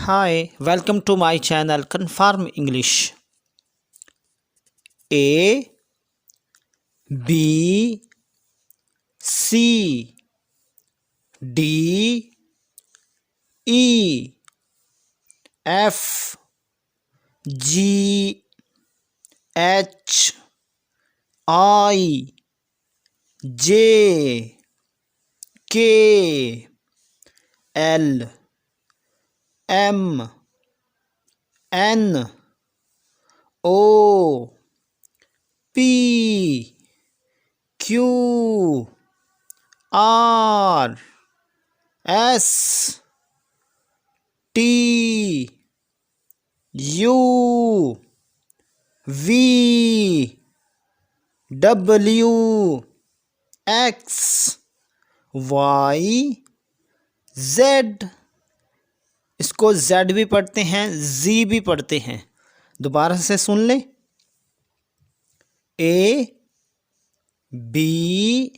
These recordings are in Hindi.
Hi, welcome to my channel Confirm English. A B C D E F G H I J K L M N O P Q R S T U V W X Y Z। इसको Z भी पढ़ते हैं, Z भी पढ़ते हैं। दोबारा से सुन लें। A B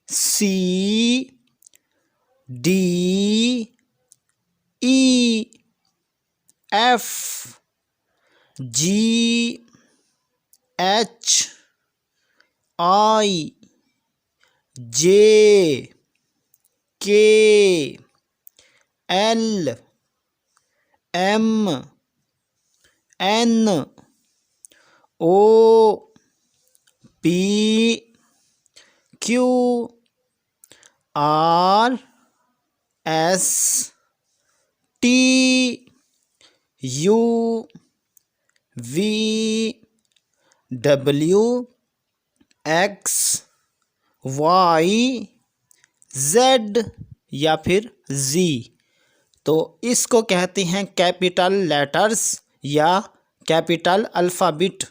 C D E F G H I J K L M N O P Q R S T U V W X Y Z या फिर Z। तो इसको कहते हैं कैपिटल लेटर्स या कैपिटल अल्फ़ाबेट,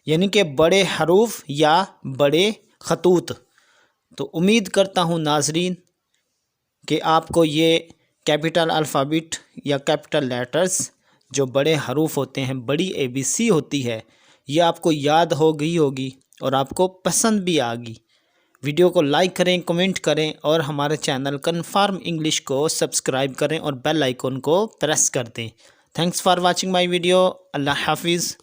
यानी कि बड़े हरूफ या बड़े खतूत। तो उम्मीद करता हूँ नाजरीन कि आपको ये कैपिटल अल्फ़ाबेट या कैपिटल लेटर्स जो बड़े हरूफ होते हैं, बड़ी ABC होती है, ये आपको याद हो गई होगी और आपको पसंद भी आ गई। वीडियो को लाइक करें, कमेंट करें और हमारे चैनल कन्फर्म इंग्लिश को सब्सक्राइब करें और बेल आइकन को प्रेस कर दें। Thanks for watching my video. अल्लाह हाफिज़।